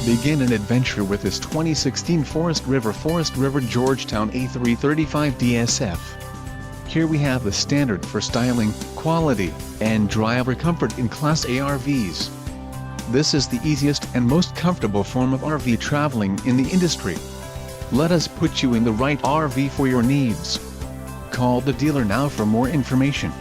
Begin an adventure with this 2016 Forest River Georgetown A335DSF. Here we have the standard for styling, quality, and driver comfort in Class A RVs. This is the easiest and most comfortable form of RV traveling in the industry. Let us put you in the right RV for your needs. Call the dealer now for more information.